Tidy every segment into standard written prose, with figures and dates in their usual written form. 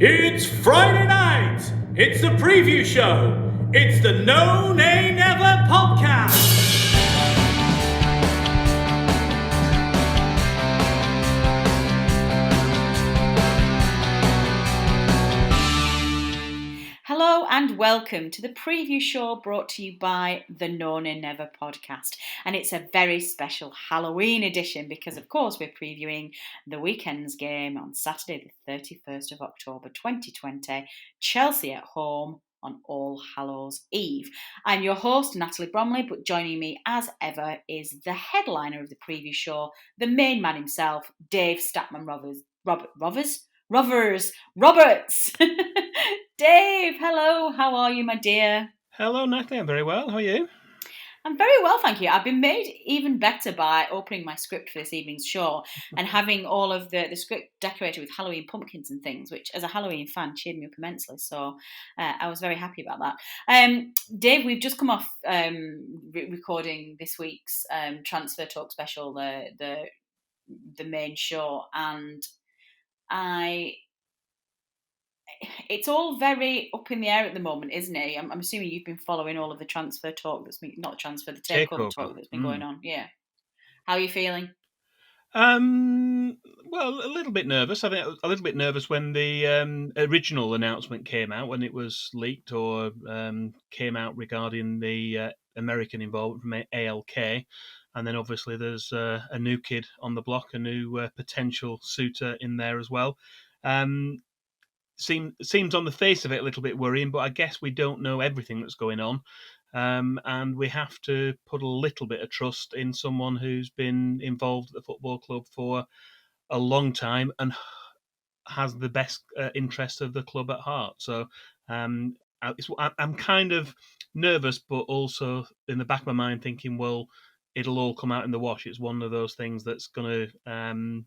It's Friday night! It's the preview show! It's the No Nay Never podcast! Hello and welcome to the preview show brought to you by the No Nay Never podcast. And it's a very special Halloween edition because, of course, we're previewing the weekend's game on Saturday, the 31st of October 2020, Chelsea at home on All Hallows Eve. I'm your host, Natalie Bromley, but joining me as ever is the headliner of the preview show, the main man himself, Dave Statman Roberts. Dave, hello. How are you, my dear? Hello, Natalie. I'm very well. How are you? I'm very well, thank you. I've been made even better by opening my script for this evening's show and having all of the script decorated with Halloween pumpkins and things, which, as a Halloween fan, cheered me up immensely. So I was very happy about that. Dave, we've just come off recording this week's Transfer Talk special, the main show, and it's all very up in the air at the moment, isn't it? I'm assuming you've been following all of the transfer talk that's been, not the transfer, the takeover talk that's been going on. Yeah. How are you feeling? Well, a little bit nervous. I think a little bit nervous when the original announcement came out, when it was leaked or came out regarding the American involvement from ALK. And then obviously there's a new kid on the block, a new potential suitor in there as well. Seems on the face of it a little bit worrying, but I guess we don't know everything that's going on. And we have to put a little bit of trust in someone who's been involved at the football club for a long time and has the best interest of the club at heart. So I'm kind of nervous, but also in the back of my mind thinking, well, it'll all come out in the wash. It's one of those things that's going to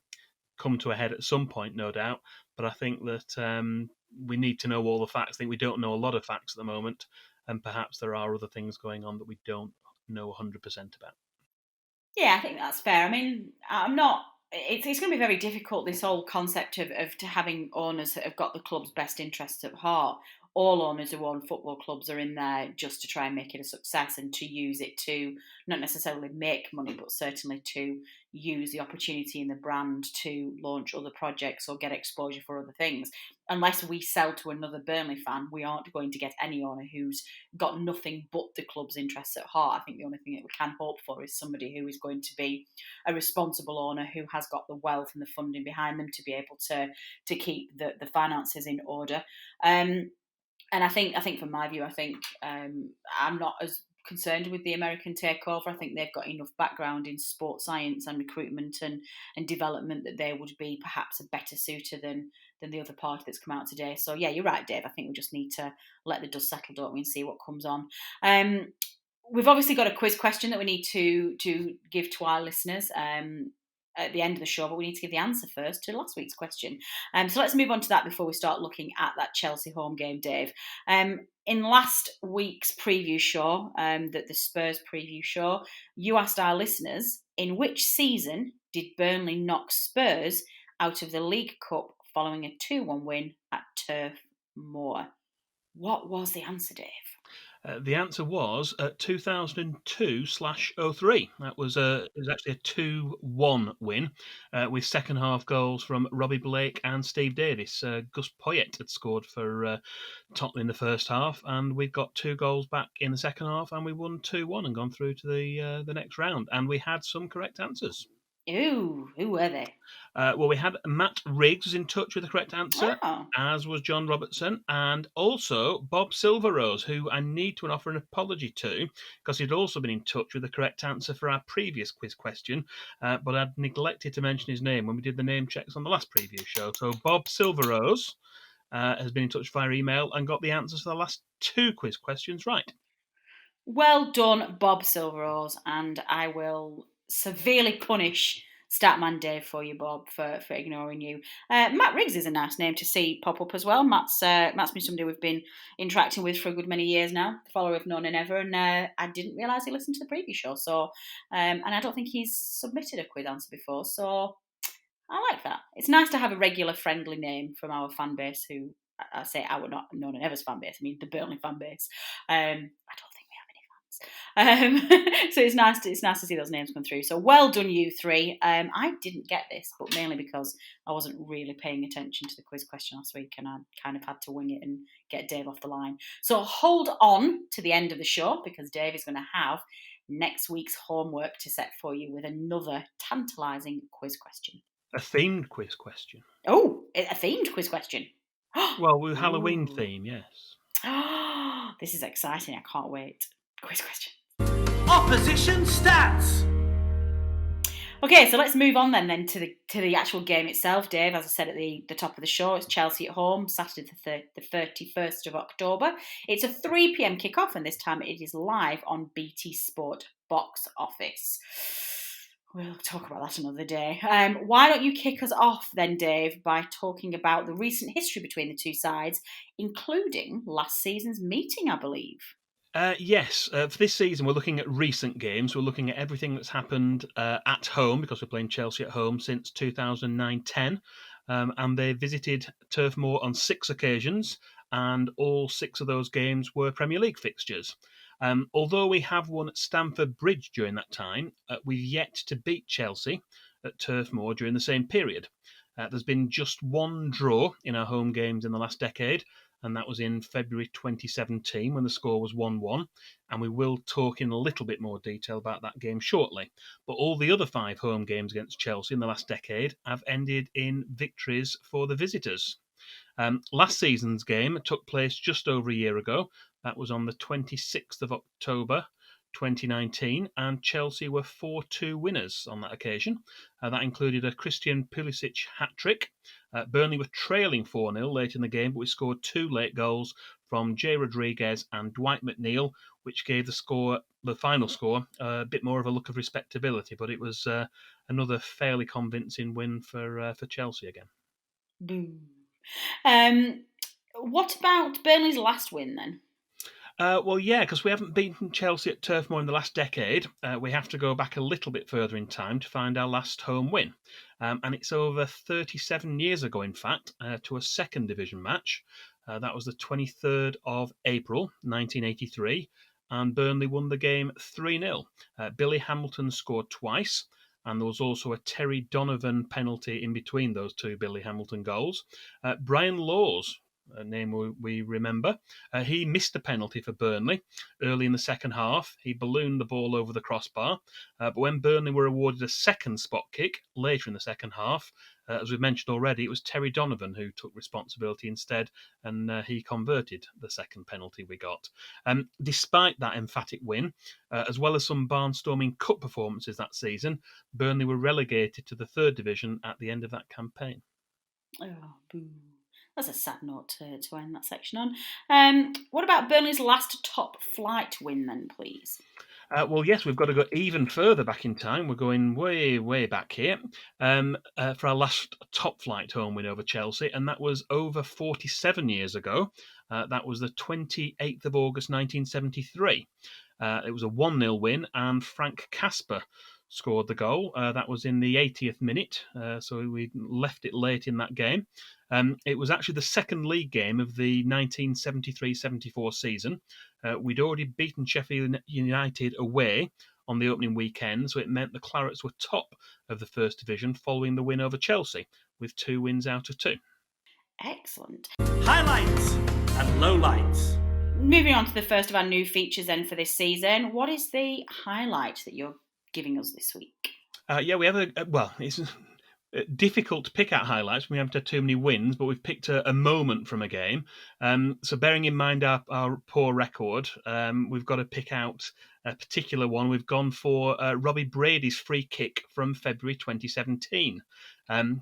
come to a head at some point, no doubt. But I think that we need to know all the facts. I think we don't know a lot of facts at the moment, and perhaps there are other things going on that we don't know 100% about. Yeah, I think that's fair. I mean, I'm not. It's going to be very difficult, this whole concept of having owners that have got the club's best interests at heart. All owners who own football clubs are in there just to try and make it a success and to use it to not necessarily make money, but certainly to use the opportunity in the brand to launch other projects or get exposure for other things. Unless we sell to another Burnley fan, we aren't going to get any owner who's got nothing but the club's interests at heart. I think the only thing that we can hope for is somebody who is going to be a responsible owner who has got the wealth and the funding behind them to be able to keep the finances in order. And I think from my view, I think I'm not as concerned with the American takeover. I think they've got enough background in sports science and recruitment and development that they would be perhaps a better suitor than the other party that's come out today. So yeah, you're right, Dave. I think we just need to let the dust settle, don't we, and see what comes on. We've obviously got a quiz question that we need to give to our listeners at the end of the show, but we need to give the answer first to last week's question. So let's move on to that before we start looking at that Chelsea home game, Dave. In last week's preview show, the Spurs preview show, you asked our listeners, in which season did Burnley knock Spurs out of the League Cup following a 2-1 win at Turf Moor? What was the answer, Dave? The answer was 2002/03. That was it was actually a 2-1 win with second half goals from Robbie Blake and Steve Davis. Gus Poyet had scored for Tottenham in the first half, and we got 2 goals back in the second half, and we won 2-1 and gone through to the next round. And we had some correct answers. Ooh, who were they? Well, we had Matt Riggs in touch with the correct answer, as was John Robertson, and also Bob Silverrose, who I need to offer an apology to, because he'd also been in touch with the correct answer for our previous quiz question, but I'd neglected to mention his name when we did the name checks on the last preview show. So Bob Silverrose has been in touch via email and got the answers for the last 2 quiz questions right. Well done, Bob Silverrose, and I will severely punish Statman Dave for you, Bob, for ignoring you. Matt Riggs is a nice name to see pop up as well. Matt's been somebody we've been interacting with for a good many years now, the follower of No Nay Never, and I didn't realise he listened to the previous show. So, and I don't think he's submitted a quiz answer before, so I like that. It's nice to have a regular friendly name from our fan base who I say our, not No Nay Never's fan base. I mean the Burnley fan base. I don't think we have any fans. So it's nice to see those names come through. So well done, you three. I didn't get this, but mainly because I wasn't really paying attention to the quiz question last week, and I kind of had to wing it and get Dave off the line. So hold on to the end of the show, because Dave is going to have next week's homework to set for you with another tantalising quiz question. A themed quiz question. Oh, a themed quiz question. Well, with Halloween Ooh. theme, yes. This is exciting. I can't wait. Quiz question. Opposition stats. Okay, so let's move on then to the actual game itself, Dave. As I said at the top of the show, it's Chelsea at home, Saturday the 31st of October. It's a 3 p.m. kickoff, and this time it is live on BT Sport Box Office. We'll talk about that another day. Why don't you kick us off then, Dave, by talking about the recent history between the two sides, including last season's meeting, I believe. Yes, for this season, we're looking at recent games. We're looking at everything that's happened at home, because we're playing Chelsea at home since 2009-10. And they visited Turf Moor on 6 occasions, and all 6 of those games were Premier League fixtures. Although we have won at Stamford Bridge during that time, we've yet to beat Chelsea at Turf Moor during the same period. There's been just 1 draw in our home games in the last decade, and that was in February 2017 when the score was 1-1, and we will talk in a little bit more detail about that game shortly. But all the other 5 home games against Chelsea in the last decade have ended in victories for the visitors. Last season's game took place just over a year ago. That was on the 26th of October 2019, and Chelsea were 4-2 winners on that occasion. That included a Christian Pulisic hat-trick. Burnley were trailing 4-0 late in the game, but we scored 2 late goals from Jay Rodriguez and Dwight McNeil, which gave the final score, a bit more of a look of respectability. But it was another fairly convincing win for Chelsea again. Boom. What about Burnley's last win then? Well, yeah, because we haven't beaten Chelsea at Turf Moor in the last decade. We have to go back a little bit further in time to find our last home win. And it's over 37 years ago, in fact, to a second division match. That was the 23rd of April, 1983, and Burnley won the game 3-0. Billy Hamilton scored twice, and there was also a Terry Donovan penalty in between those 2 Billy Hamilton goals. Brian Laws, a name we remember, he missed a penalty for Burnley early in the second half. He ballooned the ball over the crossbar, but when Burnley were awarded a second spot kick later in the second half, as we've mentioned already, it was Terry Donovan who took responsibility instead, and he converted the second penalty we got. Despite that emphatic win, as well as some barnstorming cup performances that season, Burnley were relegated to the 3rd division at the end of that campaign. Oh, boo. That's a sad note to end that section on. What about Burnley's last top flight win then, please? Well, yes, we've got to go even further back in time. We're going way, way back here for our last top flight home win over Chelsea, and that was over 47 years ago. That was the 28th of August 1973. It was a 1-0 win, and Frank Casper scored the goal. That was in the 80th minute, so we left it late in that game. It was actually the second league game of the 1973-74 season. We'd already beaten Sheffield United away on the opening weekend, so it meant the Clarets were top of the First Division following the win over Chelsea, with 2 wins out of 2. Excellent. Highlights and lowlights. Moving on to the first of our new features then for this season. What is the highlight that you're giving us this week? Yeah, we have it's difficult to pick out highlights. We haven't had too many wins, but we've picked a moment from a game. So bearing in mind our poor record, we've got to pick out a particular one. We've gone for Robbie Brady's free kick from February 2017.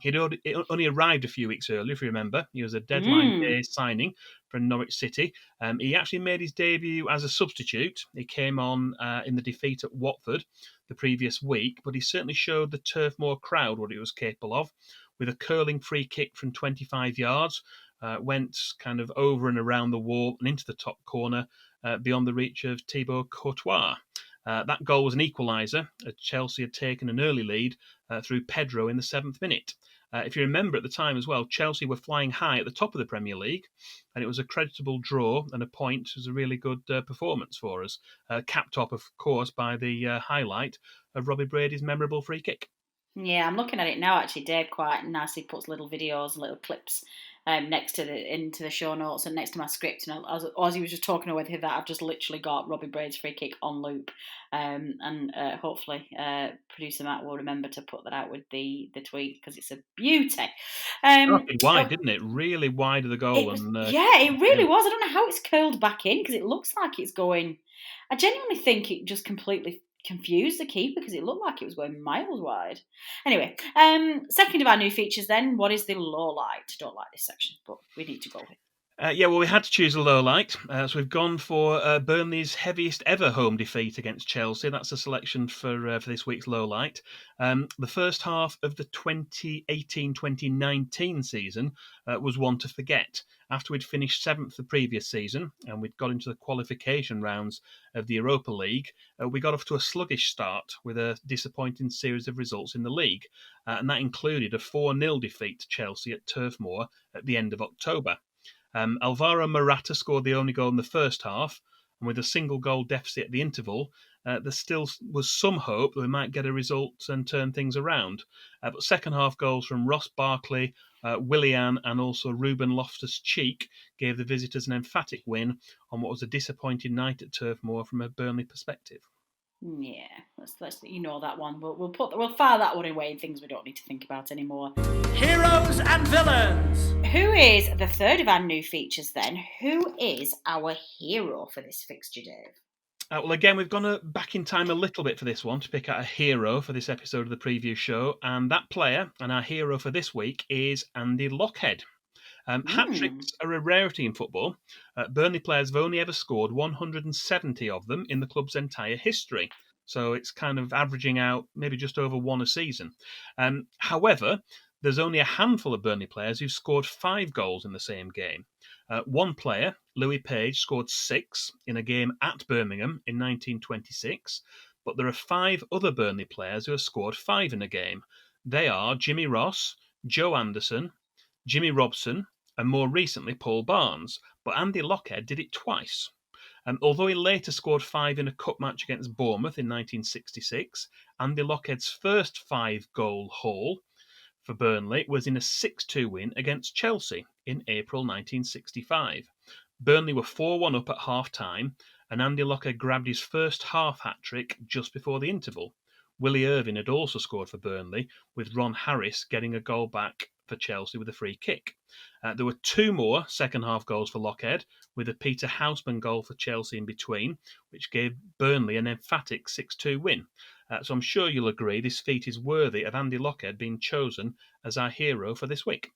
He'd only arrived a few weeks earlier, if you remember. He was a deadline day signing from Norwich City. He actually made his debut as a substitute. He came on in the defeat at Watford the previous week, but he certainly showed the Turf Moor crowd what he was capable of, with a curling free kick from 25 yards, went kind of over and around the wall and into the top corner, beyond the reach of Thibaut Courtois. That goal was an equaliser. Chelsea had taken an early lead through Pedro in the 7th minute. If you remember at the time as well, Chelsea were flying high at the top of the Premier League, and it was a creditable draw and a point. It was a really good performance for us, capped off, of course, by the highlight of Robbie Brady's memorable free kick. Yeah, I'm looking at it now. Actually, Dave quite nicely puts little videos, little clips next to into the show notes and next to my script. And as he was just talking away that, I've just literally got Robbie Brady's free kick on loop, and hopefully producer Matt will remember to put that out with the tweet because it's a beauty. Wide, didn't it? Really wide of the goal. It really was. I don't know how it's curled back in because it looks like it's going. I genuinely think it just completely confused the keeper because it looked like it was going miles wide. Anyway, second of our new features then, what is the low light? Don't like this section, but we need to go with it. We had to choose a low light, so we've gone for Burnley's heaviest ever home defeat against Chelsea. That's the selection for this week's low light. The first half of the 2018-2019 season was one to forget. After we'd finished 7th the previous season and we'd got into the qualification rounds of the Europa League, we got off to a sluggish start with a disappointing series of results in the league, and that included a 4-0 defeat to Chelsea at Turf Moor at the end of October. Alvaro Morata scored the only goal in the first half, and with a single goal deficit at the interval, there still was some hope that we might get a result and turn things around. But second half goals from Ross Barkley, Willian, and also Ruben Loftus-Cheek gave the visitors an emphatic win on what was a disappointing night at Turf Moor from a Burnley perspective. Yeah, let's ignore that one. We'll file that one away in things we don't need to think about anymore. Heroes and villains. Who is the third of our new features then? Who is our hero for this fixture, Dave? Well, again, we've gone back in time a little bit for this one to pick out a hero for this episode of the preview show, and that player and our hero for this week is Andy Lochhead. Hat-tricks are a rarity in football. Burnley players have only ever scored 170 of them in the club's entire history. So it's kind of averaging out maybe just over one a season. However, there's only a handful of Burnley players who've scored 5 goals in the same game. One player, Louis Page, scored 6 in a game at Birmingham in 1926. But there are 5 other Burnley players who have scored 5 in a game. They are Jimmy Ross, Joe Anderson, Jimmy Robson, and more recently Paul Barnes, but Andy Lochhead did it twice. Although he later scored 5 in a cup match against Bournemouth in 1966, Andy Lochhead's first 5-goal haul for Burnley was in a 6-2 win against Chelsea in April 1965. Burnley were 4-1 up at half-time, and Andy Lochhead grabbed his first half hat-trick just before the interval. Willie Irvine had also scored for Burnley, with Ron Harris getting a goal back for Chelsea with a free kick. There were 2 more second-half goals for Lochhead, with a Peter Houseman goal for Chelsea in between, which gave Burnley an emphatic 6-2 win. So I'm sure you'll agree this feat is worthy of Andy Lochhead being chosen as our hero for this week.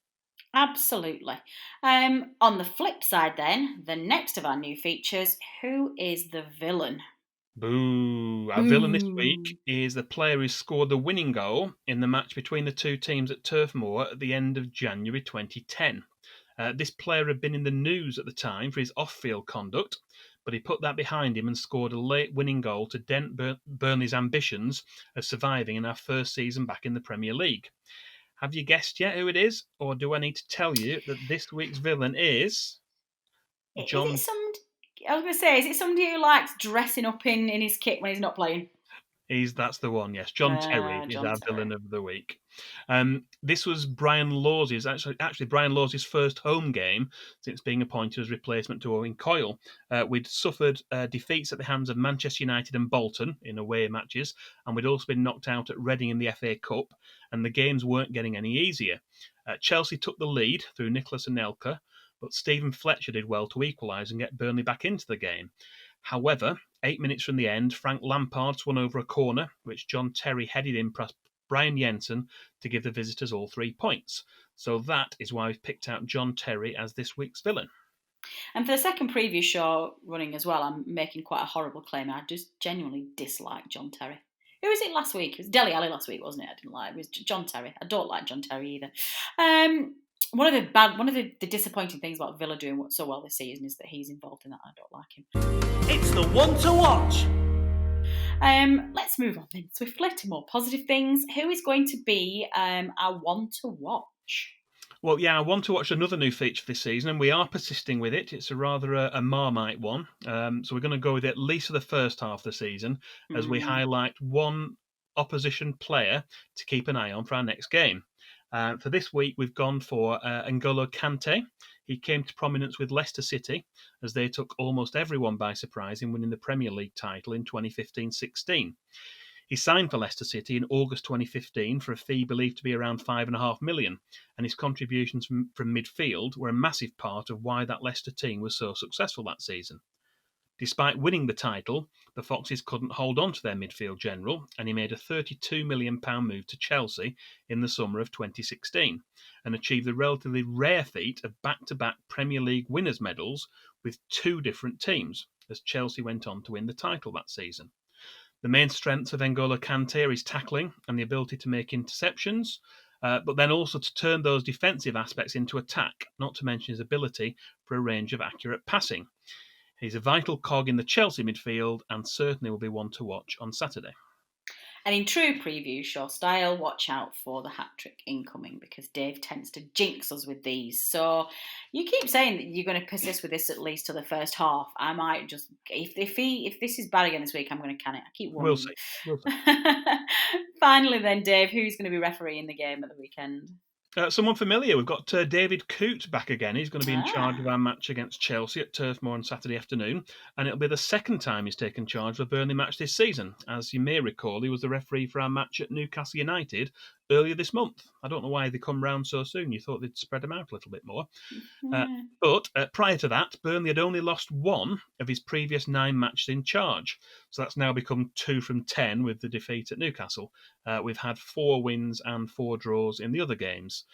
Absolutely. On the flip side then, the next of our new features, who is the villain? Boo! Our villain this week is the player who scored the winning goal in the match between the two teams at Turf Moor at the end of January 2010. This player had been in the news at the time for his off-field conduct, but he put that behind him and scored a late winning goal to dent Burnley's ambitions of surviving in our first season back in the Premier League. Have you guessed yet who it is, or do I need to tell you that this week's villain is John? I was going to say, is it somebody who likes dressing up in his kit when he's not playing? That's the one, yes. John Terry is our villain of the week. This was Brian Laws's, actually Brian Laws's first home game since being appointed as replacement to Owen Coyle. We'd suffered defeats at the hands of Manchester United and Bolton in away matches, and we'd also been knocked out at Reading in the FA Cup, and the games weren't getting any easier. Chelsea took the lead through Nicholas Anelka, but Stephen Fletcher did well to equalise and get Burnley back into the game. However, 8 minutes from the end, Frank Lampard swung over a corner, which John Terry headed in past Brian Jensen to give the visitors all 3 points. So that is why we've picked out John Terry as this week's villain. And for the second preview show running as well, I'm making quite a horrible claim. I just genuinely dislike John Terry. Who was it last week? It was Dele Alli last week, wasn't it? I didn't like it. It was John Terry. I don't like John Terry either. One of the disappointing things about Villa doing so well this season is that he's involved in that. I don't like him. It's the one to watch. Let's move on then swiftly to more positive things. Who is going to be our one to watch? Well, yeah, I want to watch another new feature this season, and we are persisting with it. It's a rather a Marmite one. So we're going to go with at least for the first half of the season as we highlight one opposition player to keep an eye on for our next game. For this week, we've gone for N'Golo Kante. He came to prominence with Leicester City as they took almost everyone by surprise in winning the Premier League title in 2015-16. He signed for Leicester City in August 2015 for a fee believed to be around £5.5 million, and his contributions from midfield were a massive part of why that Leicester team was so successful that season. Despite winning the title, the Foxes couldn't hold on to their midfield general, and he made a £32 million move to Chelsea in the summer of 2016 and achieved the relatively rare feat of back-to-back Premier League winners' medals with two different teams, as Chelsea went on to win the title that season. The main strengths of N'Golo Kante are his tackling and the ability to make interceptions, but then also to turn those defensive aspects into attack, not to mention his ability for a range of accurate passing. He's a vital cog in the Chelsea midfield and certainly will be one to watch on Saturday. And in true preview show style, watch out for the hat-trick incoming because Dave tends to jinx us with these. So you keep saying that you're going to persist with this at least to the first half. I might just, if this is bad again this week, I'm going to can it. I keep warning you. We'll see. Finally then, Dave, who's going to be refereeing the game at the weekend? Someone familiar. We've got David Coote back again. He's going to be in charge of our match against Chelsea at Turf Moor on Saturday afternoon, and it'll be the second time he's taken charge of a Burnley match this season. As you may recall, he was the referee for our match at Newcastle United earlier this month. I don't know why they come round so soon. You thought they'd spread them out a little bit more. But prior to that, Burnley had only lost one of his previous 9 matches in charge. So that's now become 2 from 10 with the defeat at Newcastle. We've had 4 wins and 4 draws in the other games.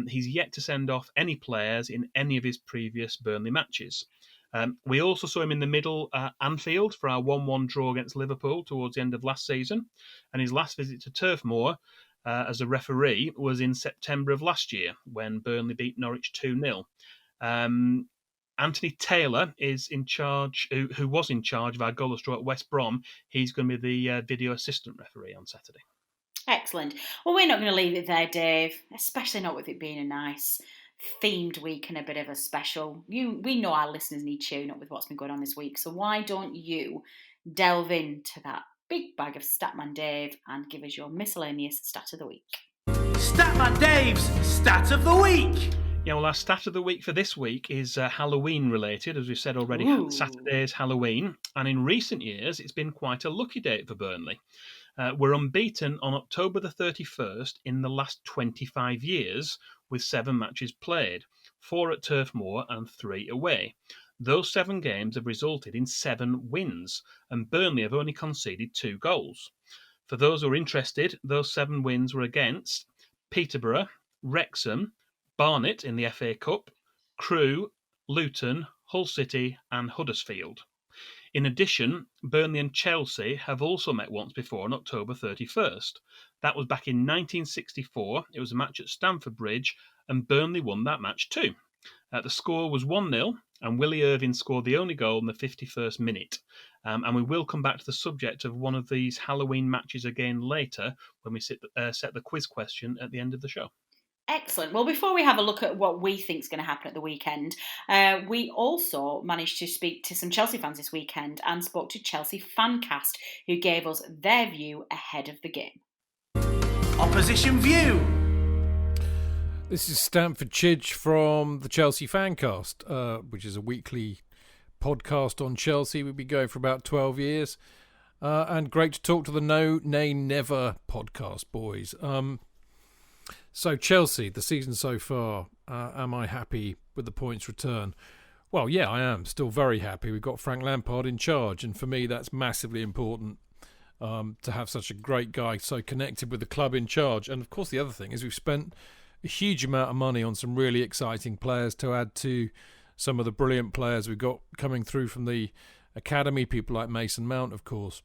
He's yet to send off any players in any of his previous Burnley matches. We also saw him in the middle at Anfield for our 1-1 draw against Liverpool towards the end of last season. And his last visit to Turf Moor as a referee was in September of last year when Burnley beat Norwich 2-0. Anthony Taylor is in charge, who was in charge of our goalless draw at West Brom. He's going to be the video assistant referee on Saturday. Excellent. Well, we're not going to leave it there, Dave, especially not with it being a nice themed week and a bit of a special. We know our listeners need tune up with what's been going on this week, so why don't you delve into that big bag of Statman Dave and give us your miscellaneous stat of the week. Statman Dave's Stat of the Week! Yeah, well, our stat of the week for this week is Halloween related. As we've said already, Saturday is Halloween. And in recent years, it's been quite a lucky day for Burnley. We're unbeaten on October the 31st in the last 25 years with 7 matches played, 4 at Turf Moor and 3 away. Those 7 games have resulted in 7 wins, and Burnley have only conceded 2 goals. For those who are interested, those 7 wins were against Peterborough, Wrexham, Barnet in the FA Cup, Crewe, Luton, Hull City and Huddersfield. In addition, Burnley and Chelsea have also met once before on October 31st. That was back in 1964. It was a match at Stamford Bridge, and Burnley won that match too. The score was 1-0, and Willie Irvine scored the only goal in the 51st minute. And we will come back to the subject of one of these Halloween matches again later when we set the quiz question at the end of the show. Excellent. Well, before we have a look at what we think is going to happen at the weekend, we also managed to speak to some Chelsea fans this weekend and spoke to Chelsea Fancast, who gave us their view ahead of the game. Opposition View. This is Stamford Chidge from the Chelsea Fancast, which is a weekly podcast on Chelsea. We've been going for about 12 years. And great to talk to the No Nay Never podcast, boys. So Chelsea, the season so far, am I happy with the points return? Well, yeah, I am. Still very happy. We've got Frank Lampard in charge, and for me that's massively important to have such a great guy so connected with the club in charge. And of course the other thing is we've spent a huge amount of money on some really exciting players to add to some of the brilliant players we've got coming through from the academy, people like Mason Mount, of course.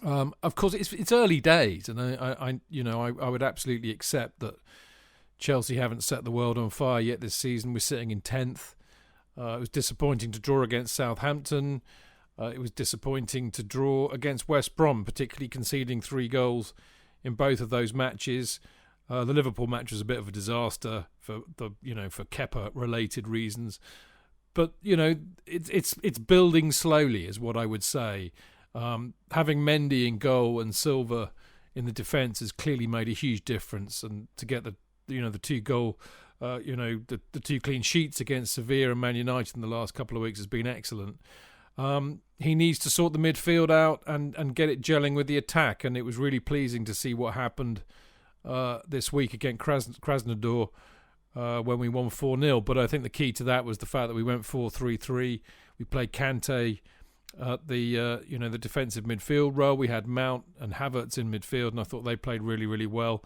Of course, it's early days, and I would absolutely accept that Chelsea haven't set the world on fire yet this season. We're sitting in 10th. It was disappointing to draw against Southampton. It was disappointing to draw against West Brom, particularly conceding 3 goals in both of those matches. The Liverpool match was a bit of a disaster for Kepa related reasons, but it's building slowly, is what I would say. Having Mendy in goal and Silva in the defence has clearly made a huge difference, and to get the 2 goal, the 2 clean sheets against Sevilla and Man United in the last couple of weeks has been excellent. He needs to sort the midfield out and get it gelling with the attack, and it was really pleasing to see what happened this week against Krasnodar when we won 4-0. But I think the key to that was the fact that we went 4-3-3. We played Kante at the defensive midfield role. We had Mount and Havertz in midfield, and I thought they played really, really well,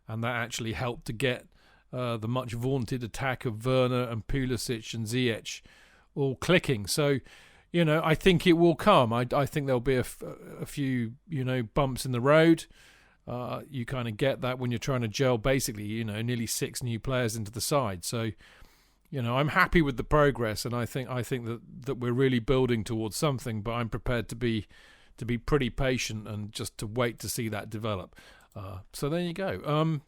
and that actually helped to get the much vaunted attack of Werner and Pulisic and Ziyech all clicking. So, I think it will come. I think there'll be a few, bumps in the road. You kind of get that when you're trying to gel basically, nearly 6 new players into the side. So, I'm happy with the progress, and I think that we're really building towards something. But I'm prepared to be pretty patient and just to wait to see that develop. So there you go.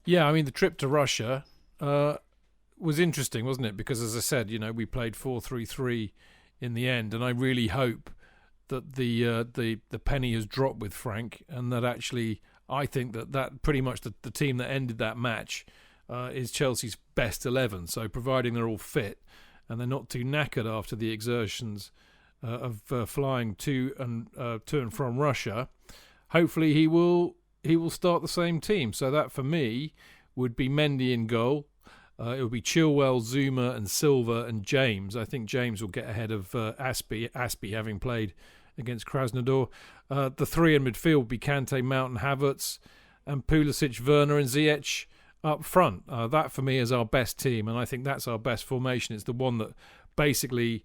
The trip to Russia was interesting, wasn't it? Because as I said, we played 4-3-3 in the end, and I really hope that the penny has dropped with Frank, and that actually I think that pretty much the team that ended that match is Chelsea's best 11. So providing they're all fit and they're not too knackered after the exertions of flying to and from Russia, hopefully he will start the same team. So that for me would be Mendy in goal. It would be Chilwell, Zuma and Silva and James. I think James will get ahead of Aspie having played against Krasnodar. The 3 in midfield would be Kante, Mount and Havertz, and Pulisic, Werner and Ziyech up front. That for me is our best team, and I think that's our best formation. It's the one that basically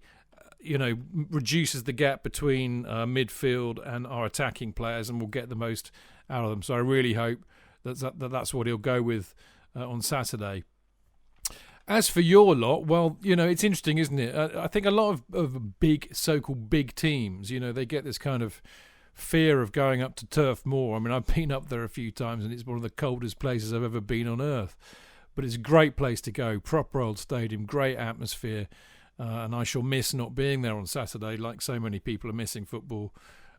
reduces the gap between midfield and our attacking players, and will get the most out of them. So I really hope that's what he'll go with on Saturday. As for your lot, well, it's interesting, isn't it? I think a lot of big, so-called big teams, they get this kind of fear of going up to Turf Moor. I mean, I've been up there a few times, and it's one of the coldest places I've ever been on earth. But it's a great place to go, proper old stadium, great atmosphere, and I shall miss not being there on Saturday, like so many people are missing football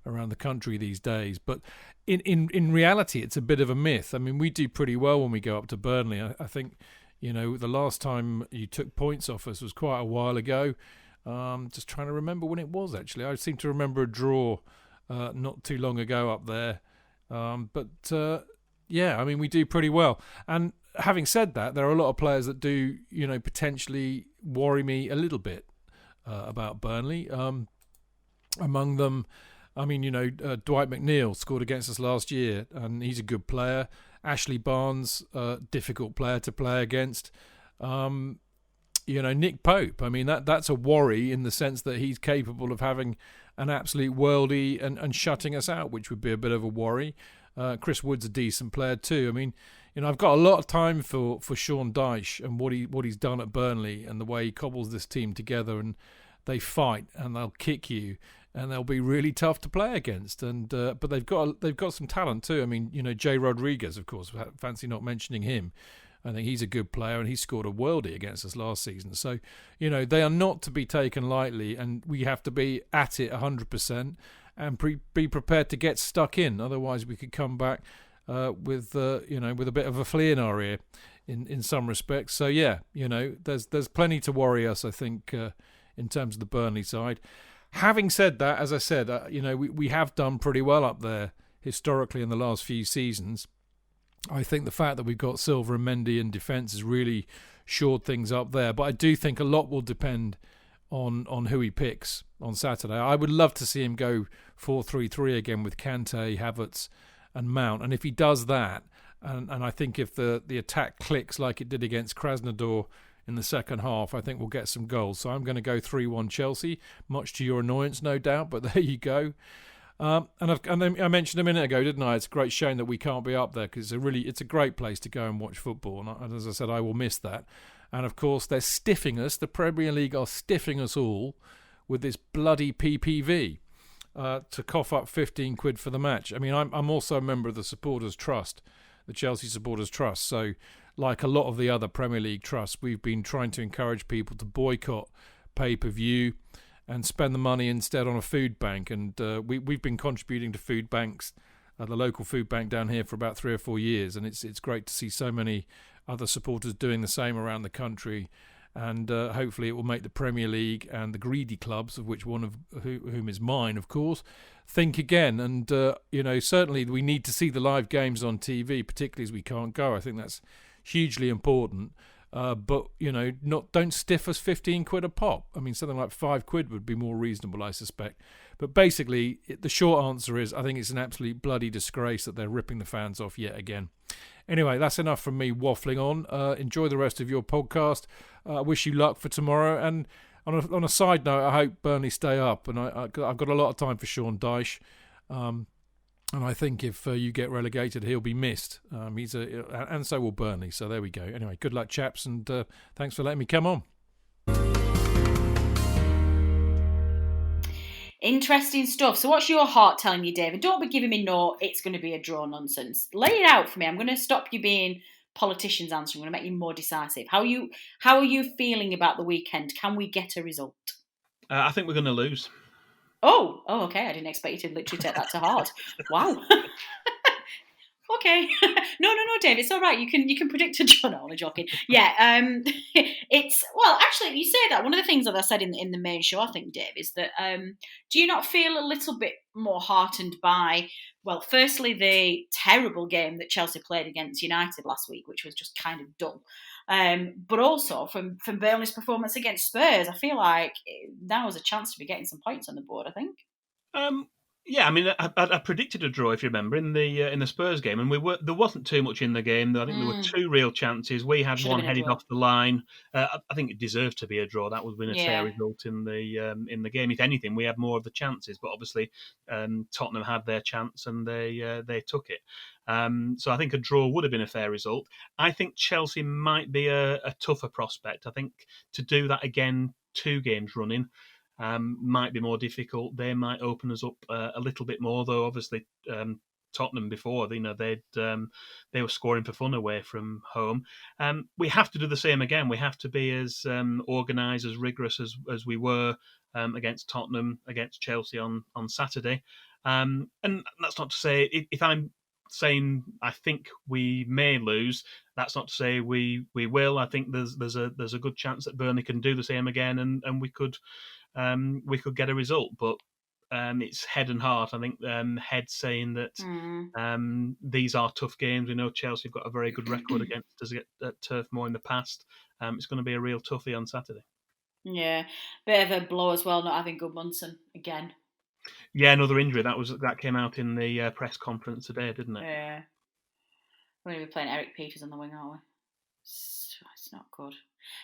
around the country these days. But in reality, it's a bit of a myth. I mean, we do pretty well when we go up to Burnley. I think... the last time you took points off us was quite a while ago. Just trying to remember when it was, actually. I seem to remember a draw not too long ago up there. We do pretty well. And having said that, there are a lot of players that do, potentially worry me a little bit about Burnley. Among them, Dwight McNeil scored against us last year, and he's a good player. Ashley Barnes, difficult player to play against. Nick Pope, that's a worry in the sense that he's capable of having an absolute worldie and shutting us out, which would be a bit of a worry. Chris Wood's a decent player too. I've got a lot of time for Sean Dyche and what he's done at Burnley and the way he cobbles this team together, and they fight and they'll kick you. And they'll be really tough to play against, but they've got some talent too. Jay Rodriguez, of course, fancy not mentioning him. I think he's a good player, and he scored a worldie against us last season. So, they are not to be taken lightly, and we have to be at it 100% and be prepared to get stuck in. Otherwise, we could come back with a bit of a flea in our ear in some respects. So there's plenty to worry us, I think, in terms of the Burnley side. Having said that, as I said, we have done pretty well up there historically in the last few seasons. I think the fact that we've got Silva and Mendy in defence has really shored things up there. But I do think a lot will depend on who he picks on Saturday. I would love to see him go 4-3-3 again with Kante, Havertz and Mount. And if he does that, and I think if the attack clicks like it did against Krasnodar in the second half, I think we'll get some goals. So I'm going to go 3-1 Chelsea, much to your annoyance, no doubt, but there you go. And I mentioned a minute ago, didn't I? It's a great shame that we can't be up there, because it's a great place to go and watch football. And as I said, I will miss that. And of course, they're stiffing us. The Premier League are stiffing us all with this bloody PPV to cough up 15 quid for the match. I mean, I'm also a member of the Supporters Trust, the Chelsea Supporters Trust. So, like a lot of the other Premier League trusts, we've been trying to encourage people to boycott pay-per-view and spend the money instead on a food bank. And we've been contributing to food banks, the local food bank down here, for about 3 or 4 years. And it's great to see so many other supporters doing the same around the country. And hopefully it will make the Premier League and the greedy clubs, of which one of whom is mine, of course, think again. And, certainly we need to see the live games on TV, particularly as we can't go. I think that's hugely important. But, don't stiff us 15 quid a pop. I mean, something like 5 quid would be more reasonable, I suspect. But basically, the short answer is I think it's an absolute bloody disgrace that they're ripping the fans off yet again. Anyway, that's enough from me waffling on. Enjoy the rest of your podcast. I wish you luck for tomorrow. And on a side note, I hope Burnley stay up. And I've got a lot of time for Sean Dyche. And I think if you get relegated, he'll be missed. And so will Burnley. So there we go. Anyway, good luck, chaps. And thanks for letting me come on. Interesting stuff. So what's your heart telling you, David? Don't be giving me no, it's going to be a draw nonsense. Lay it out for me. I'm going to stop you being politicians answering. I'm going to make you more decisive. How are you feeling about the weekend? Can we get a result? I think we're going to lose. Oh, okay. I didn't expect you to literally take that to heart. Wow. Okay. No, Dave. It's all right. You can predict a draw. No, I'm joking. Yeah. Actually, you say that. One of the things that I said in the main show, I think, Dave, is that do you not feel a little bit more heartened by, well, firstly, the terrible game that Chelsea played against United last week, which was just kind of dull. But also from Burnley's performance against Spurs, I feel like now was a chance to be getting some points on the board, I think. Yeah, I mean, I predicted a draw, if you remember, in the Spurs game, and there wasn't too much in the game. I think there were 2 real chances. We had one headed off the line. I think it deserved to be a draw. That would have been a fair result in the game. If anything, we had more of the chances, but obviously Tottenham had their chance and they took it. So I think a draw would have been a fair result. I think Chelsea might be a tougher prospect. I think to do that again, 2 games running, might be more difficult. They might open us up a little bit more, though. Obviously, Tottenham before, they were scoring for fun away from home. We have to do the same again. We have to be as organised, as rigorous as we were against Tottenham, against Chelsea on Saturday. And that's not to say if I'm saying I think we may lose, that's not to say we will. I think there's a good chance that Burnley can do the same again, and we could get a result, but it's head and heart. I think head saying that these are tough games. We know Chelsea have got a very good record against us at Turf Moor in the past. It's going to be a real toughie on Saturday. Yeah, bit of a blow as well, not having Gudmundsson again. Yeah, another injury. That came out in the press conference today, didn't it? Yeah. We're going to be playing Eric Peters on the wing, aren't we? It's not good.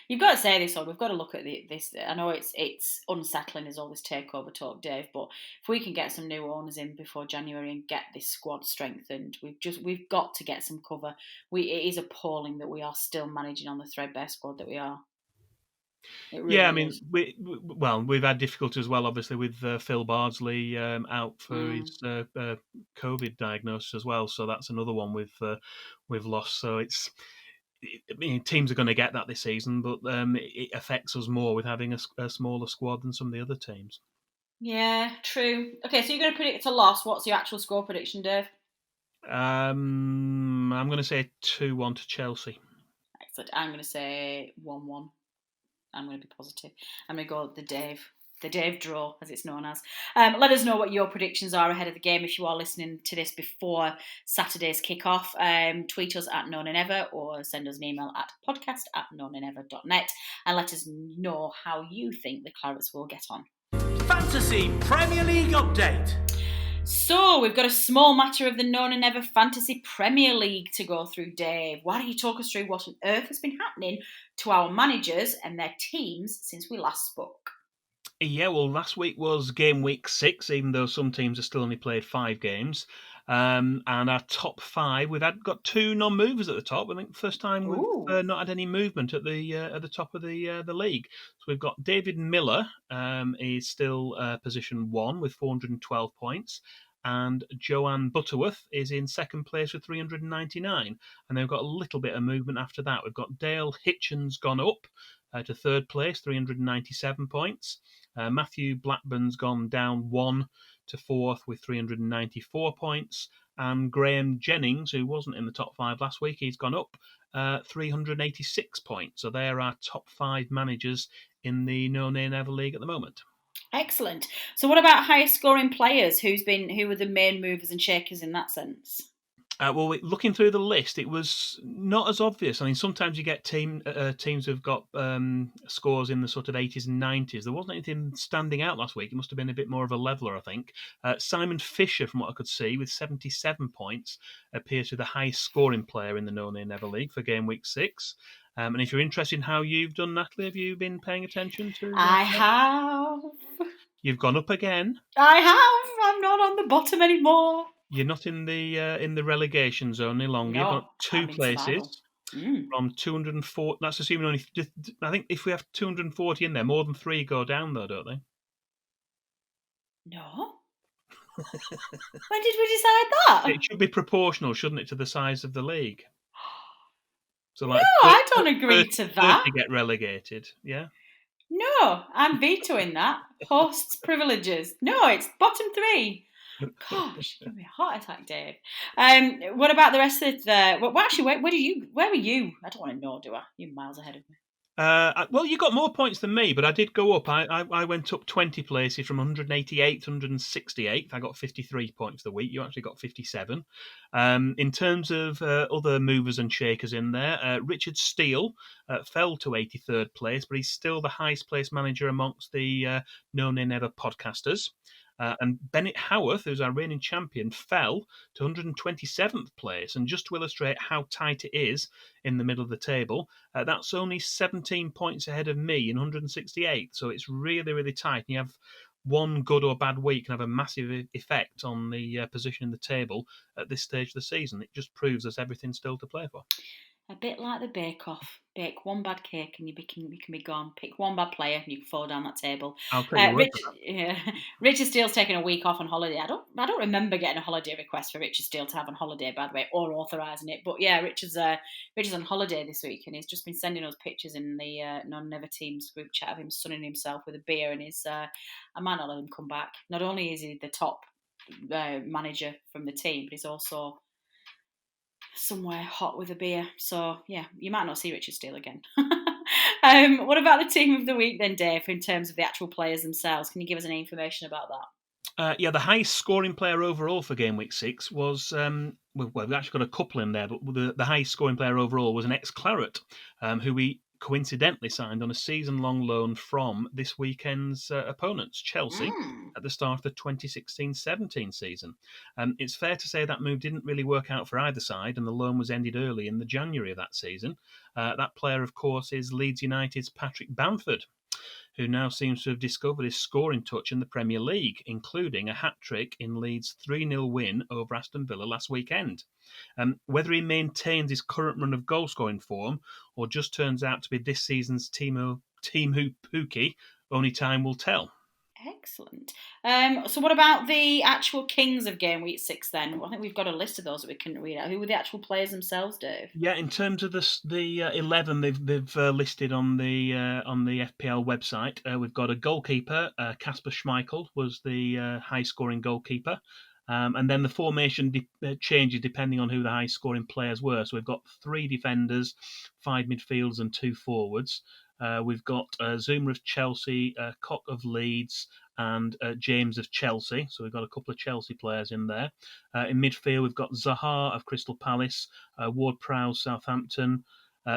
You've got to say this, or we've got to look at this. I know it's unsettling as all this takeover talk, Dave, but if we can get some new owners in before January and get this squad strengthened, we've got to get some cover. It is appalling that we are still managing on the threadbare squad that we are. Really I mean, we've had difficulty as well, obviously, with Phil Bardsley out for his COVID diagnosis as well. So that's another one we've lost. So teams are going to get that this season, but it affects us more with having a smaller squad than some of the other teams. Yeah, true. Okay, so you're going to predict a loss. What's your actual score prediction, Dave? I'm going to say 2-1 to Chelsea. Excellent. I'm going to say 1-1. I'm going to be positive. I'm going to go the Dave draw, as it's known as. Let us know what your predictions are ahead of the game if you are listening to this before Saturday's kickoff. Tweet us at knownandever or send us an email at podcast@knownandever.net and let us know how you think the Clarets will get on. Fantasy Premier League update. So, we've got a small matter of the Known and Never Fantasy Premier League to go through, Dave. Why don't you talk us through what on earth has been happening to our managers and their teams since we last spoke? Yeah, well, last week was game week 6, even though some teams have still only played 5 games. And our top 5, we've got 2 non-movers at the top. I think first time we've not had any movement at the top of the league. So we've got David Miller, is still position 1 with 412 points. And Joanne Butterworth is in second place with 399. And they've got a little bit of movement after that. We've got Dale Hitchens gone up to third place, 397 points. Matthew Blackburn's gone down 1 to fourth with 394 points. And Graham Jennings, who wasn't in the top 5 last week, he's gone up 386 points. So they're our top 5 managers in the No Nay Never League at the moment. Excellent. So what about highest scoring players? Who were the main movers and shakers in that sense? Well, looking through the list, it was not as obvious. I mean, sometimes you get teams who've got scores in the sort of 80s and 90s. There wasn't anything standing out last week. It must have been a bit more of a leveler, I think. Simon Fisher, from what I could see, with 77 points, appears to be the highest scoring player in the No Nay Never League for game week 6. And if you're interested in how you've done, Natalie, have you been paying attention to? I have. You've gone up again. I have. I'm not on the bottom anymore. You're not in the relegation zone any longer. No, You've got 2 places from 240. That's assuming only. I think if we have 240 in there, more than 3 go down, though, don't they? No. When did we decide that? It should be proportional, shouldn't it, to the size of the league? So, like, no, I don't agree to that. 30 get relegated, yeah. No, I'm vetoing that. Hosts' privileges. No, it's bottom 3. Gosh, give me a heart attack, Dave. What about the rest of the? Well, actually, where were you? I don't want to know, do I? You're miles ahead of me. Well, you got more points than me, but I did go up. I went up 20 places from 188 to 168. I got 53 points for the week. You actually got 57. In terms of other movers and shakers in there, Richard Steele fell to 83rd place, but he's still the highest placed manager amongst the No Nay Never podcasters. And Bennett Howarth, who's our reigning champion, fell to 127th place. And just to illustrate how tight it is in the middle of the table, that's only 17 points ahead of me in 168. So it's really, really tight. And you have one good or bad week can have a massive effect on the position in the table at this stage of the season. It just proves there's everything still to play for. A bit like the Bake Off. Bake one bad cake and you can be gone. Pick one bad player and you can fall down that table. Richard Steele's taking a week off on holiday. I don't remember getting a holiday request for Richard Steele to have on holiday, by the way, or authorising it. But yeah, Richard's on holiday this week and he's just been sending us pictures in the Non-Never Teams group chat of him sunning himself with a beer, and I might not let him come back. Not only is he the top manager from the team, but he's also somewhere hot with a beer. So yeah, you might not see Richard Steele again. What about the team of the week then, Dave, in terms of the actual players themselves? Can you give us any information about that? The highest scoring player overall for game week 6 was, we've actually got a couple in there, but the highest scoring player overall was an ex-Claret, who we coincidentally signed on a season-long loan from this weekend's opponents, Chelsea, at the start of the 2016-17 season. It's fair to say that move didn't really work out for either side, and the loan was ended early in the January of that season. That player, of course, is Leeds United's Patrick Bamford, who now seems to have discovered his scoring touch in the Premier League, including a hat-trick in Leeds' 3-0 win over Aston Villa last weekend. Whether he maintains his current run of goal-scoring form or just turns out to be this season's Teemu Pukki, only time will tell. Excellent. So what about the actual kings of game week 6 then? I think we've got a list of those that we couldn't read out. Who were the actual players themselves, Dave? Yeah, in terms of the 11 they've listed on the FPL website, we've got a goalkeeper. Kasper Schmeichel was the high-scoring goalkeeper. And then the formation changes depending on who the high-scoring players were. So we've got 3 defenders, 5 midfielders and 2 forwards. We've got Zuma of Chelsea, Cock of Leeds, and James of Chelsea. So we've got a couple of Chelsea players in there. In midfield, we've got Zaha of Crystal Palace, Ward-Prowse, Southampton,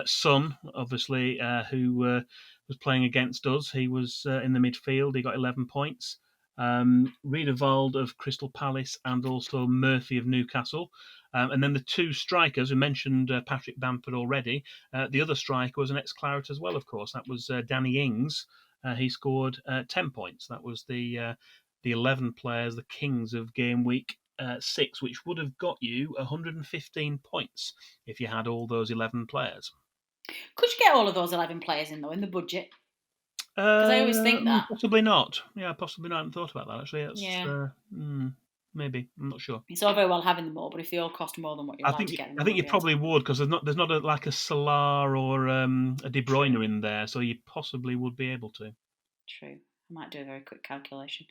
Son, obviously, who was playing against us. He was in the midfield. He got 11 points. Riedewald of Crystal Palace and also Murphy of Newcastle. And then the 2 strikers, we mentioned Patrick Bamford already. The other striker was an ex-Claret as well, of course. That was Danny Ings. He scored 10 points. That was the 11 players, the kings of game week 6, which would have got you 115 points if you had all those 11 players. Could you get all of those 11 players in, though, in the budget? Because I always think that. Possibly not. Yeah, possibly not. I hadn't thought about that, actually. Yeah. Maybe. I'm not sure. It's all very well having them all, but if they all cost more than what you're allowed to get them, I think you probably would, because there's not like a Salah or a De Bruyne in there, so you possibly would be able to. True. I might do a very quick calculation.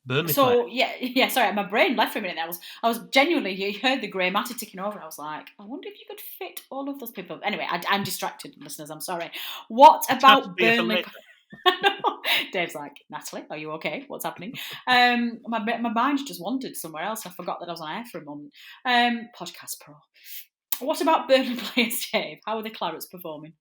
Burnley so player. yeah. Sorry, my brain left for a minute. I was genuinely. You heard the grey matter ticking over. I was like, I wonder if you could fit all of those people. Anyway, I'm distracted, listeners. I'm sorry. What about Burnley? Dave's like, Natalie, are you okay? What's happening? My mind just wandered somewhere else. I forgot that I was on air for a moment. Podcast Pro. What about Burnley players, Dave? How are the Clarets performing?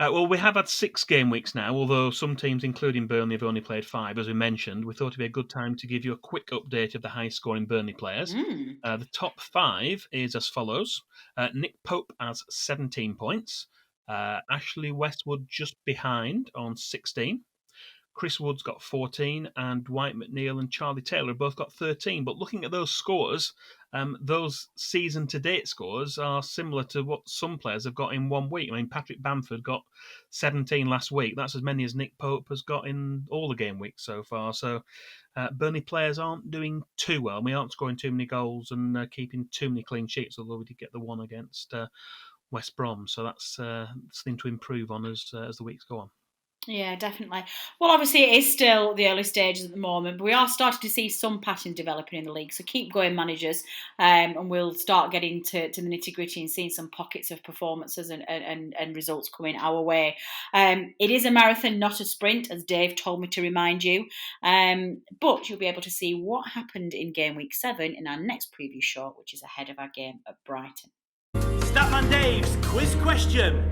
Well, we have had 6 game weeks now, although some teams, including Burnley, have only played 5, as we mentioned. We thought it'd be a good time to give you a quick update of the high-scoring Burnley players. The top 5 is as follows. Nick Pope has 17 points. Ashley Westwood just behind on 16. Chris Wood's got 14, and Dwight McNeil and Charlie Taylor have both got 13. But looking at those scores, those season-to-date scores are similar to what some players have got in 1 week. I mean, Patrick Bamford got 17 last week. That's as many as Nick Pope has got in all the game weeks so far. So Burnley players aren't doing too well. We aren't scoring too many goals and keeping too many clean sheets, although we did get the one against West Brom. So that's something to improve on as the weeks go on. Yeah, definitely. Well, obviously, it is still the early stages at the moment, but we are starting to see some pattern developing in the league. So keep going, managers, and we'll start getting to the nitty-gritty and seeing some pockets of performances and results coming our way. It is a marathon, not a sprint, as Dave told me to remind you. But you'll be able to see what happened in game week 7 in our next preview show, which is ahead of our game at Brighton. Statman Dave's quiz question.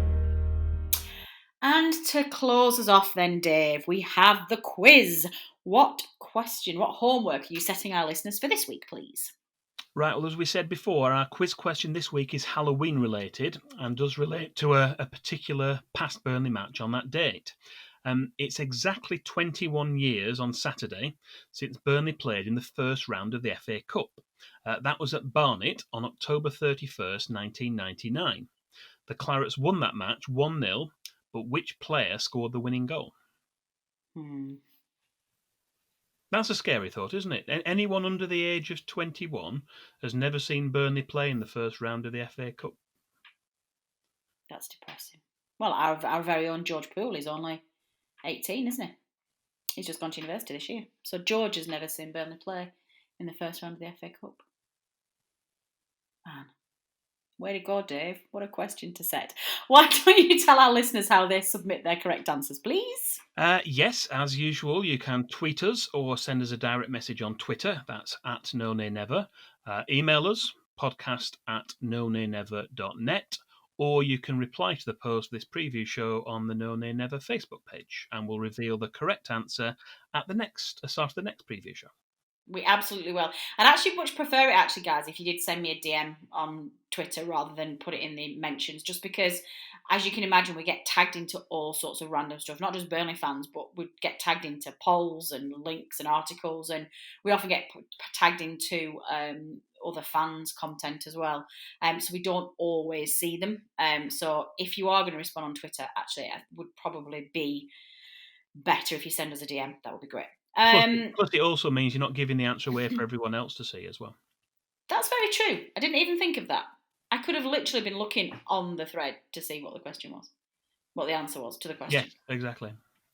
And to close us off then, Dave, we have the quiz. What homework are you setting our listeners for this week, please? Right, well, as we said before, our quiz question this week is Halloween related and does relate to a particular past Burnley match on that date. It's exactly 21 years on Saturday since Burnley played in the first round of the FA Cup. That was at Barnet on October 31st, 1999. The Clarets won that match 1-0. But which player scored the winning goal? That's a scary thought, isn't it? Anyone under the age of 21 has never seen Burnley play in the first round of the FA Cup. That's depressing. Well, our very own George Poole is only 18, isn't he? He's just gone to university this year. So George has never seen Burnley play in the first round of the FA Cup. Man. Way to go, Dave. What a question to set. Why don't you tell our listeners how they submit their correct answers, please? Yes, as usual, you can tweet us or send us a direct message on Twitter. That's at NoNayNever. Email us, podcast@noNayNever.net. Or you can reply to the post of this preview show on the No Nay Never Facebook page, and we'll reveal the correct answer at the start of the next preview show. We absolutely will. I'd actually much prefer it, guys, if you did send me a DM on Twitter rather than put it in the mentions, just because, as you can imagine, we get tagged into all sorts of random stuff, not just Burnley fans, but we get tagged into polls and links and articles, and we often get tagged into other fans' content as well. So we don't always see them. So if you are going to respond on Twitter, actually, it would probably be better if you send us a DM. That would be great. Plus, it also means you're not giving the answer away for everyone else to see as well. That's very true. I didn't even think of that. I could have literally been looking on the thread to see what the question was, what the answer was to the question. Yeah, exactly.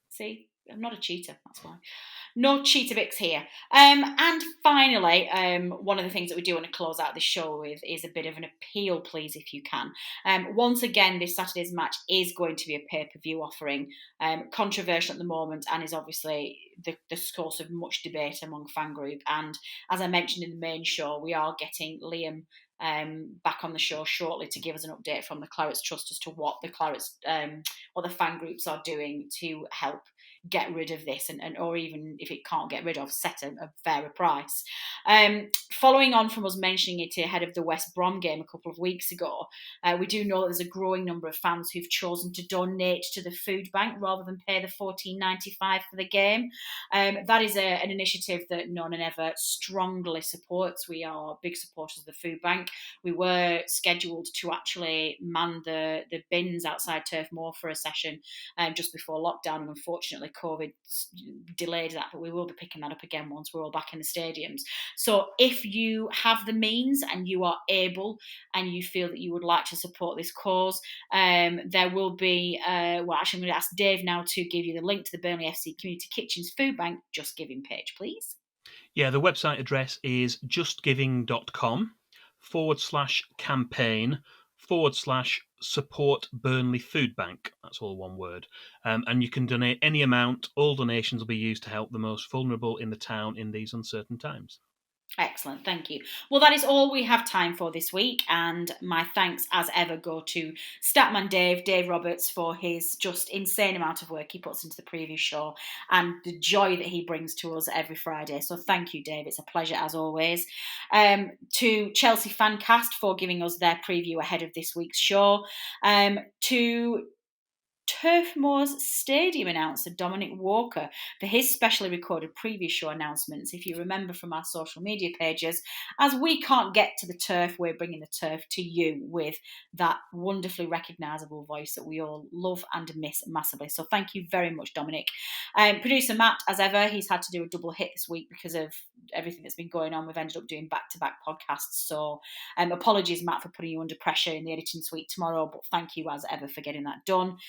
See, I'm not a cheater, that's why. No cheater-bix here. And finally, one of the things that we do want to close out this show with is a bit of an appeal, please, if you can. Once again, this Saturday's match is going to be a pay-per-view offering, controversial at the moment, and is obviously the source of much debate among fan group. And as I mentioned in the main show, we are getting Liam back on the show shortly to give us an update from the Clarets Trust as to what the Clarets, what the fan groups are doing to help get rid of this, and or even if it can't get rid of, set a fairer price. Following on from us mentioning it ahead of the West Brom game a couple of weeks ago, we do know that there's a growing number of fans who've chosen to donate to the food bank rather than pay the $14.95 for the game. That is an initiative that None and Ever strongly supports. We are big supporters of the food bank. We were scheduled to actually man the bins outside Turf Moor for a session just before lockdown, and unfortunately COVID delayed that, but we will be picking that up again once we're all back in the stadiums. So if you have the means and you are able and you feel that you would like to support this cause, there will be, well, actually I'm going to ask Dave now to give you the link to the Burnley FC Community Kitchens Food Bank Just Giving page, please. Yeah, the website address is justgiving.com/campaign/support Burnley Food Bank. That's all one word. And you can donate any amount. All donations will be used to help the most vulnerable in the town in these uncertain times. Excellent, thank you. Well, that is all we have time for this week, and my thanks as ever go to Statman Dave Roberts, for his just insane amount of work he puts into the preview show and the joy that he brings to us every Friday. So thank you, Dave. It's a pleasure as always. To Chelsea Fancast for giving us their preview ahead of this week's show. To Turf Moor's stadium announcer Dominic Walker for his specially recorded preview show announcements. If you remember from our social media pages, as we can't get to the turf, we're bringing the turf to you with that wonderfully recognisable voice that we all love and miss massively. So thank you very much, Dominic. Producer Matt, as ever, he's had to do a double hit this week because of everything that's been going on. We've ended up doing back-to-back podcasts. So apologies, Matt, for putting you under pressure in the editing suite tomorrow, but thank you as ever for getting that done.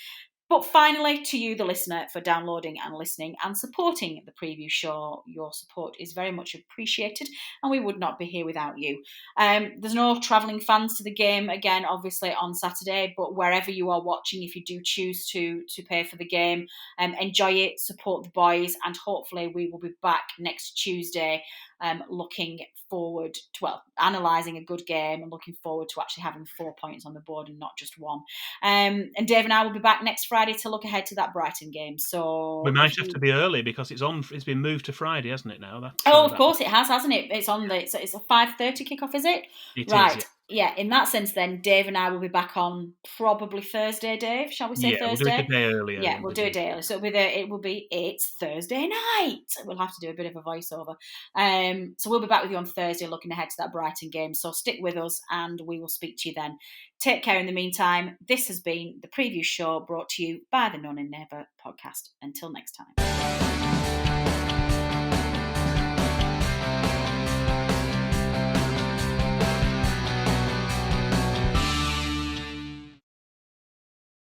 But finally, to you, the listener, for downloading and listening and supporting the preview show. Your support is very much appreciated, and we would not be here without you. There's no travelling fans to the game, again, obviously, on Saturday, but wherever you are watching, if you do choose to pay for the game, enjoy it, support the boys, and hopefully we will be back next Tuesday looking forward to, analysing a good game and looking forward to actually having 4 points on the board and not just one. And Dave and I will be back next Friday to look ahead to that Brighton game. So we might have to be early because it's been moved to Friday, hasn't it now? Of course it has, hasn't it? It's on it's a 5:30 kickoff, is it? It right. is, yeah, in that sense then, Dave and I will be back on probably Thursday, Dave. Shall we say Thursday? We'll do it a day earlier. Yeah, we'll do it a day earlier. So it's Thursday night. We'll have to do a bit of a voiceover. So we'll be back with you on Thursday looking ahead to that Brighton game. So stick with us and we will speak to you then. Take care in the meantime. This has been the preview show brought to you by the None and Never podcast. Until next time.